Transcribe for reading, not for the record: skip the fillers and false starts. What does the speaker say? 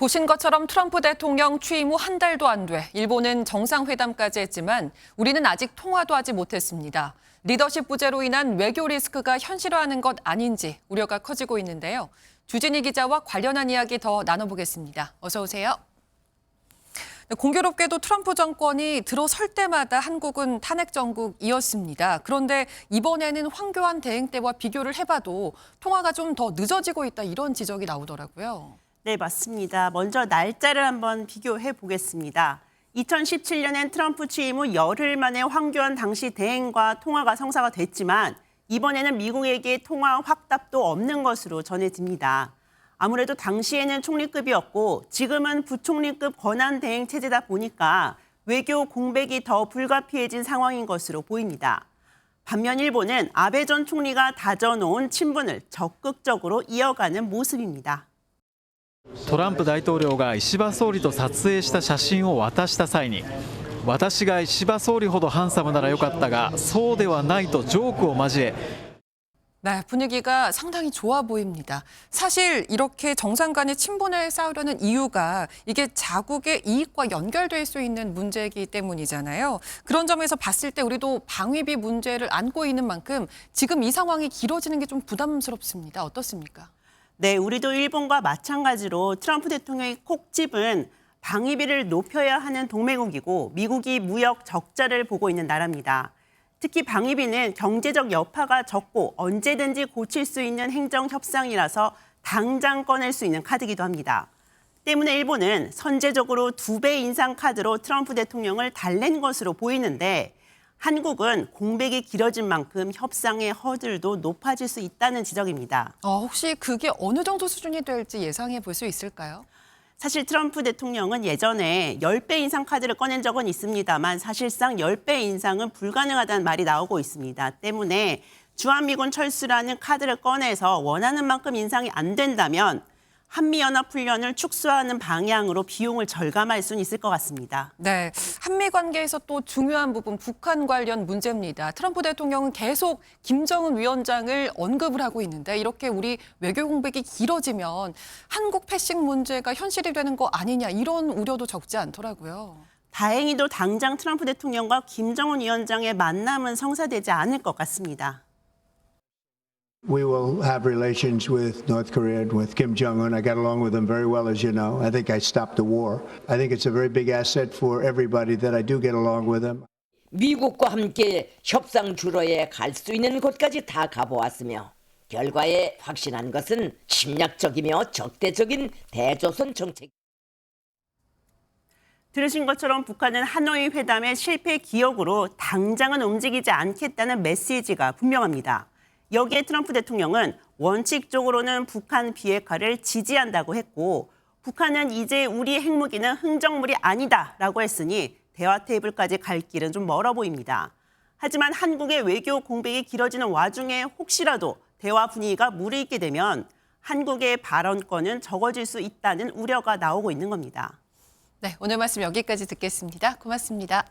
보신 것처럼 트럼프 대통령 취임 후 한 달도 안 돼 일본은 정상회담까지 했지만 우리는 아직 통화도 하지 못했습니다. 리더십 부재로 인한 외교 리스크가 현실화하는 것 아닌지 우려가 커지고 있는데요. 주진희 기자와 관련한 이야기 더 나눠보겠습니다. 어서 오세요. 공교롭게도 트럼프 정권이 들어설 때마다 한국은 탄핵 정국이었습니다. 그런데 이번에는 황교안 대행 때와 비교를 해봐도 통화가 좀 더 늦어지고 있다 이런 지적이 나오더라고요. 네, 맞습니다. 먼저 날짜를 한번 비교해 보겠습니다. 2017년엔 트럼프 취임 후 열흘 만에 황교안 당시 대행과 통화가 성사가 됐지만 이번에는 미국에게 통화 확답도 없는 것으로 전해집니다. 아무래도 당시에는 총리급이었고 지금은 부총리급 권한 대행 체제다 보니까 외교 공백이 더 불가피해진 상황인 것으로 보입니다. 반면 일본은 아베 전 총리가 다져놓은 친분을 적극적으로 이어가는 모습입니다. トランプ大統領が石破総理と撮影した写真を渡した際に、私が石破総理ほどハンサムならよかったがそうではないとジョークを交え 네, 분위기가 상당히 좋아 보입니다. 사실 이렇게 정상 간의 친분을 쌓으려는 이유가 이게 자국의 이익과 연결될 수 있는 문제이기 때문이잖아요. 그런 점에서 봤을 때 우리도 방위비 문제를 안고 있는 만큼 지금 이 상황이 길어지는 게 좀 부담스럽습니다. 어떻습니까? 네, 우리도 일본과 마찬가지로 트럼프 대통령의 콕 집은 방위비를 높여야 하는 동맹국이고 미국이 무역 적자를 보고 있는 나라입니다. 특히 방위비는 경제적 여파가 적고 언제든지 고칠 수 있는 행정협상이라서 당장 꺼낼 수 있는 카드이기도 합니다. 때문에 일본은 선제적으로 2배 인상 카드로 트럼프 대통령을 달랜 것으로 보이는데 한국은 공백이 길어진 만큼 협상의 허들도 높아질 수 있다는 지적입니다. 혹시 그게 어느 정도 수준이 될지 예상해 볼 수 있을까요? 사실 트럼프 대통령은 예전에 10배 인상 카드를 꺼낸 적은 있습니다만 사실상 10배 인상은 불가능하다는 말이 나오고 있습니다. 때문에 주한미군 철수라는 카드를 꺼내서 원하는 만큼 인상이 안 된다면 한미연합훈련을 축소하는 방향으로 비용을 절감할 수는 있을 것 같습니다. 네, 한미 관계에서 또 중요한 부분 북한 관련 문제입니다. 트럼프 대통령은 계속 김정은 위원장을 언급을 하고 있는데 이렇게 우리 외교 공백이 길어지면 한국 패싱 문제가 현실이 되는 거 아니냐 이런 우려도 적지 않더라고요. 다행히도 당장 트럼프 대통령과 김정은 위원장의 만남은 성사되지 않을 것 같습니다. We will have relations with North Korea and with Kim Jong-un. I got along with him very well, as you know. I think I stopped the war. I think it's a very big asset for everybody that I do get along with him. 미국과 함께 협상 주로에 갈 수 있는 곳까지 다 가보았으며 결과에 확신한 것은 침략적이며 적대적인 대조선 정책. 들으신 것처럼 북한은 하노이 회담의 실패 기억으로 당장은 움직이지 않겠다는 메시지가 분명합니다. 여기에 트럼프 대통령은 원칙적으로는 북한 비핵화를 지지한다고 했고 북한은 이제 우리 핵무기는 흥정물이 아니다라고 했으니 대화 테이블까지 갈 길은 좀 멀어 보입니다. 하지만 한국의 외교 공백이 길어지는 와중에 혹시라도 대화 분위기가 무르익게 되면 한국의 발언권은 적어질 수 있다는 우려가 나오고 있는 겁니다. 네, 오늘 말씀 여기까지 듣겠습니다. 고맙습니다.